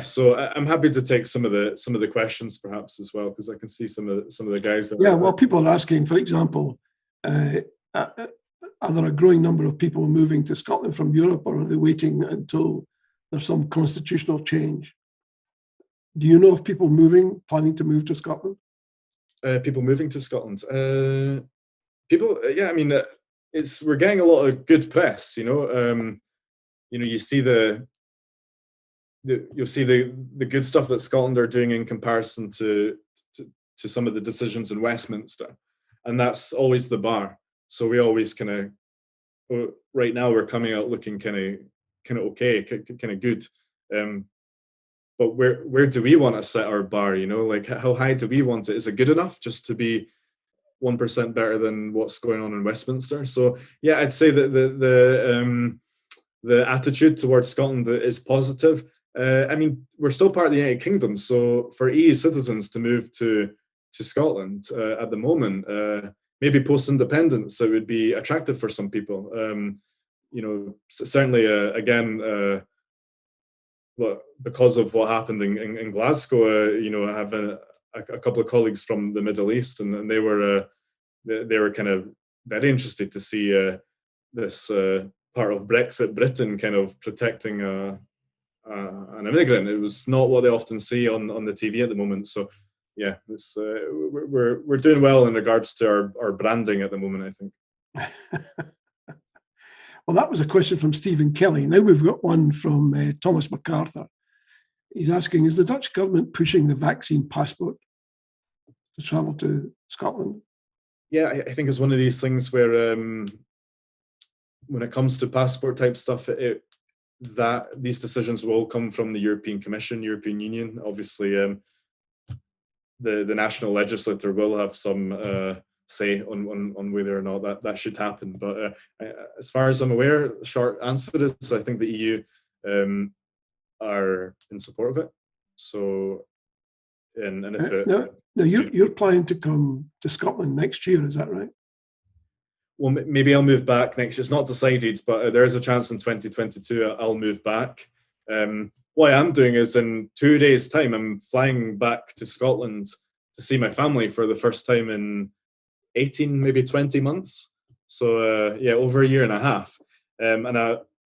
So I'm happy to take some of the questions perhaps as well, because I can see some of the guys. Well, people are asking, for example, are there a growing number of people moving to Scotland from Europe, or are they waiting until there's some constitutional change? Do you know of people planning to move to Scotland? People moving to Scotland. We're getting a lot of good press. You see you'll see the good stuff that Scotland are doing in comparison to some of the decisions in Westminster, and that's always the bar. So we always kind of, right now we're coming out looking kind of okay, kind of good. But where do we want to set our bar? Like how high do we want it? Is it good enough just to be 1% better than what's going on in Westminster? So yeah, I'd say that the attitude towards Scotland is positive. We're still part of the United Kingdom, so for EU citizens to move to Scotland at the moment, maybe post-independence, it would be attractive for some people. Certainly, because of what happened in Glasgow, I have a couple of colleagues from the Middle East, and they were kind of very interested to see this part of Brexit Britain kind of protecting an immigrant. It was not what they often see on the TV at the moment. So yeah, it's we're doing well in regards to our branding at the moment, I think. Well, that was a question from Stephen Kelly. Now we've got one from Thomas MacArthur. He's asking, is the Dutch government pushing the vaccine passport to travel to Scotland? Yeah, I think it's one of these things where when it comes to passport type stuff, that these decisions will come from the European Commission, European Union. Obviously, the national legislator will have some say on whether or not that should happen. But as far as I'm aware, the short answer is I think the EU are in support of it. So, and if you're planning to come to Scotland next year, is that right? Well, maybe I'll move back next year. It's not decided, but there is a chance in 2022 I'll move back. What I am doing is in 2 days' time, I'm flying back to Scotland to see my family for the first time in 18, maybe 20 months. So over a year and a half. And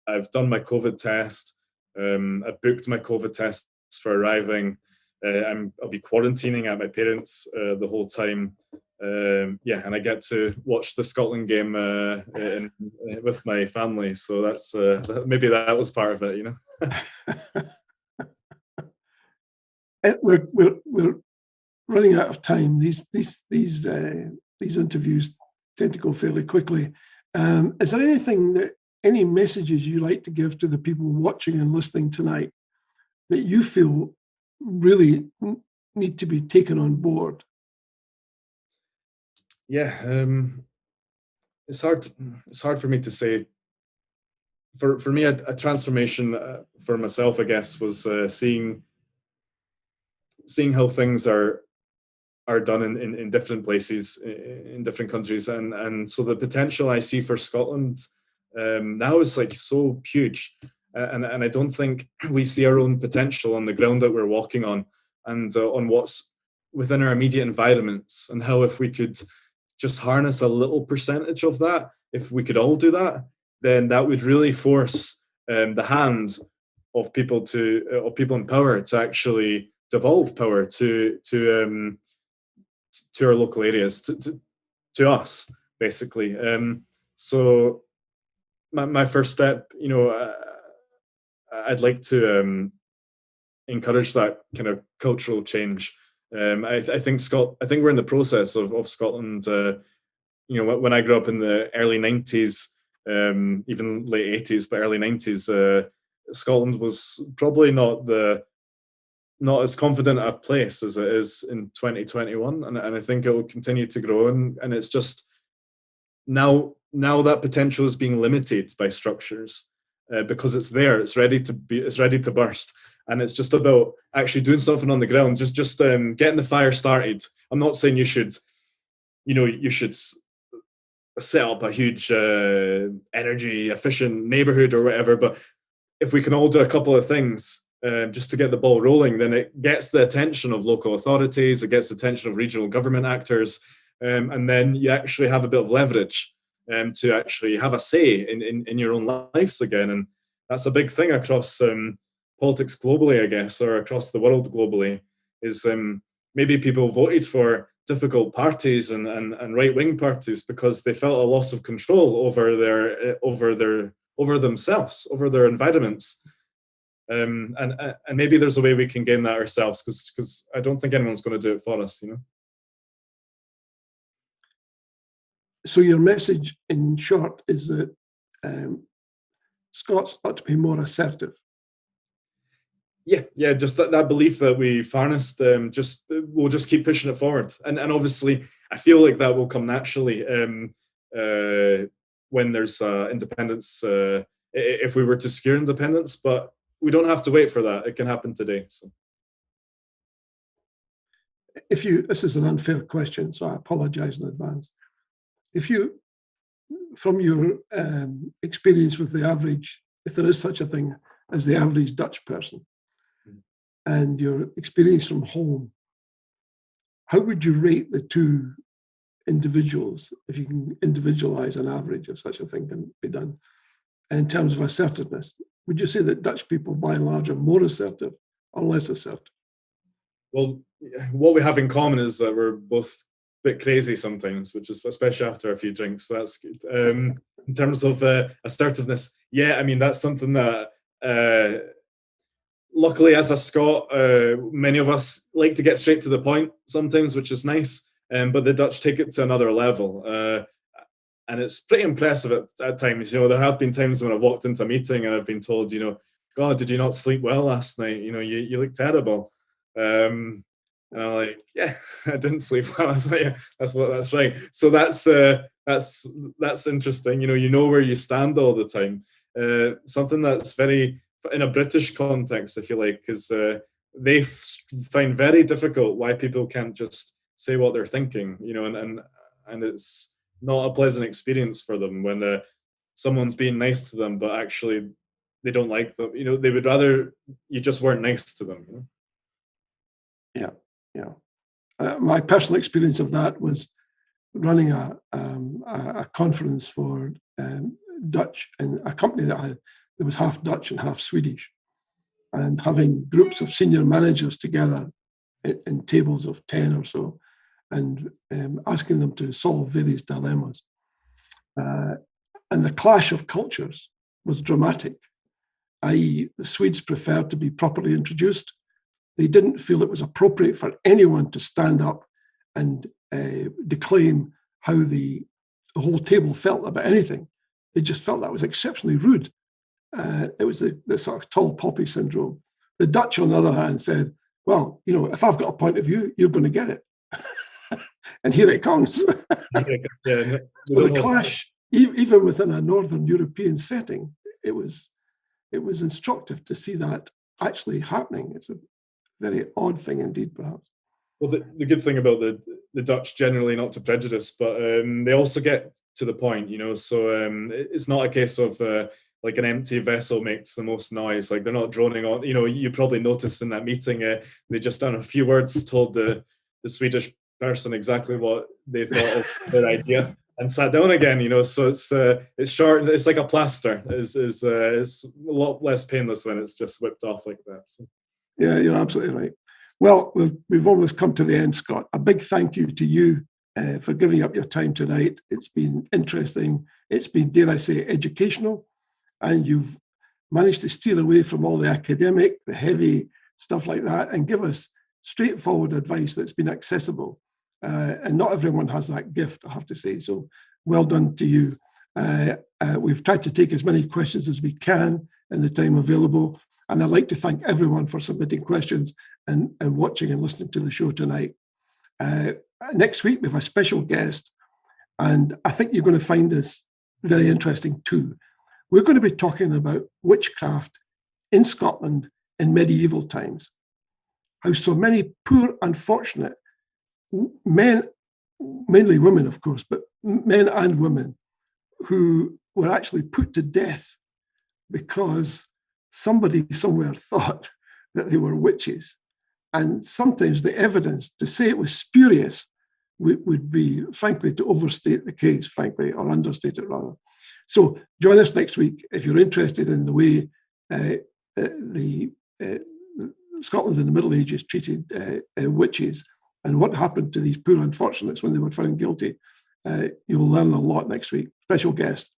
I've done my COVID test. I've booked my COVID tests for arriving. I'll be quarantining at my parents' the whole time. And I get to watch the Scotland game with my family. So that's maybe that was part of it, We're running out of time. These interviews tend to go fairly quickly. Is there any messages you like to give to the people watching and listening tonight that you feel really need to be taken on board? Yeah, it's hard for me to say. For me, a transformation for myself, I guess, was seeing how things are done in different places, in different countries, and so the potential I see for Scotland now is like so huge, and I don't think we see our own potential on the ground that we're walking on, and on what's within our immediate environments, and how if we could just harness a little percentage of that, if we could all do that, then that would really force the hand of people in power to actually devolve power to our local areas, to us, basically. So my first step, I'd like to encourage that kind of cultural change. I think we're in the process of Scotland. When I grew up in the early 90s, even late 80s, but early 90s, Scotland was probably not as confident a place as it is in 2021, and I think it will continue to grow. And it's just now that potential is being limited by structures, because it's there, it's ready to burst, and it's just about actually doing something on the ground, just getting the fire started. I'm not saying you should set up a huge energy efficient neighborhood or whatever, but if we can all do a couple of things just to get the ball rolling, then it gets the attention of local authorities, it gets the attention of regional government actors, and then you actually have a bit of leverage to actually have a say in your own lives again. And that's a big thing across politics globally, I guess, or across the world globally, is maybe people voted for difficult parties and right-wing parties because they felt a loss of control over themselves, over their environments. And maybe there's a way we can gain that ourselves, because I don't think anyone's going to do it for us, So your message, in short, is that Scots ought to be more assertive. Yeah, just that belief that we've harnessed, we'll just keep pushing it forward. And obviously, I feel like that will come naturally when there's independence, if we were to secure independence, but we don't have to wait for that. It can happen today. So. This is an unfair question, so I apologize in advance. If you, from your experience with the average, if there is such a thing as the average Dutch person, and your experience from home, how would you rate the two individuals, if you can individualize an average if such a thing can be done, in terms of assertiveness? Would you say that Dutch people, by and large, are more assertive or less assertive? Well, what we have in common is that we're both a bit crazy sometimes, which is especially after a few drinks. So that's good. In terms of assertiveness, yeah, I mean, that's something that luckily, as a Scot, many of us like to get straight to the point sometimes, which is nice. But the Dutch take it to another level. And it's pretty impressive at times. There have been times when I've walked into a meeting and I've been told, God, did you not sleep well last night? You look terrible. And I'm like, yeah, I didn't sleep well. I was like, yeah, that's right. So that's interesting. You know where you stand all the time. Something that's very, in a British context, I feel like, because they find very difficult why people can't just say what they're thinking, and it's not a pleasant experience for them when someone's being nice to them, but actually they don't like them. They would rather you just weren't nice to them. Yeah. My personal experience of that was running a conference for Dutch in a company that was half Dutch and half Swedish, and having groups of senior managers together in tables of 10 or so, and asking them to solve various dilemmas. And the clash of cultures was dramatic, i.e. the Swedes preferred to be properly introduced. They didn't feel it was appropriate for anyone to stand up and declaim how the whole table felt about anything. They just felt that was exceptionally rude. It was the sort of tall poppy syndrome. The Dutch, on the other hand, said, well, if I've got a point of view, you're going to get it. And here it comes. So the clash, even within a Northern European setting, it was instructive to see that actually happening. It's a very odd thing indeed, perhaps. Well, the good thing about the Dutch, generally, not to prejudice, but they also get to the point, so it's not a case of like an empty vessel makes the most noise. Like, they're not droning on. You probably noticed in that meeting, they just done a few words, told the Swedish person exactly what they thought of their idea, and sat down again. So it's short. It's like a plaster. It's a lot less painless when it's just whipped off like that. So. Yeah, you're absolutely right. Well, we've almost come to the end, Scott. A big thank you to you for giving up your time tonight. It's been interesting. It's been, dare I say, educational. And you've managed to steer away from all the academic, the heavy stuff like that, and give us straightforward advice that's been accessible. And not everyone has that gift, I have to say. So well done to you. We've tried to take as many questions as we can in the time available. And I'd like to thank everyone for submitting questions and watching and listening to the show tonight. Next week, we have a special guest, and I think you're going to find this very interesting too. We're going to be talking about witchcraft in Scotland in medieval times. How so many poor, unfortunate men, mainly women, of course, but men and women who were actually put to death because somebody somewhere thought that they were witches. And sometimes the evidence to say it was spurious would be, frankly, to overstate the case, frankly, or understate it rather. So join us next week if you're interested in the way Scotland in the Middle Ages treated witches and what happened to these poor unfortunates when they were found guilty. You'll learn a lot next week. Special guest.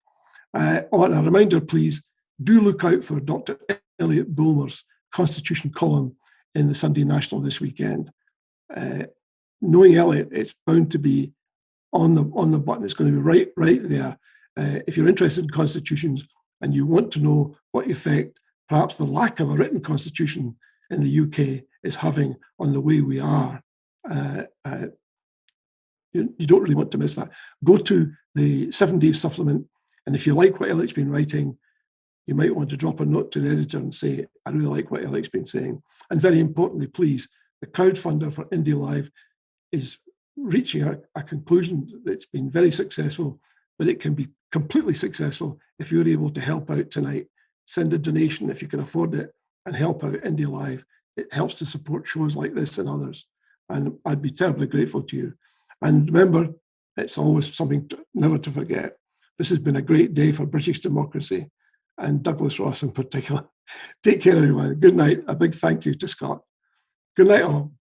On a reminder, please, do look out for Dr. Elliot Bulmer's Constitution column in the Sunday National this weekend. Knowing Elliot, it's bound to be on the button. It's going to be right there. If you're interested in constitutions and you want to know what effect perhaps the lack of a written constitution in the UK is having on the way we are, you don't really want to miss that. Go to the 7-day supplement, and if you like what Elliot's been writing, you might want to drop a note to the editor and say, I really like what Elliot's been saying. And very importantly, please, the crowdfunder for Indie Live is reaching a conclusion that's been very successful, but it can be completely successful if you're able to help out tonight. Send a donation if you can afford it and help out Indie Live. It helps to support shows like this and others. And I'd be terribly grateful to you. And remember, it's always something never to forget. This has been a great day for British democracy and Douglas Ross in particular. Take care, everyone. Good night. A big thank you to Scott. Good night, all.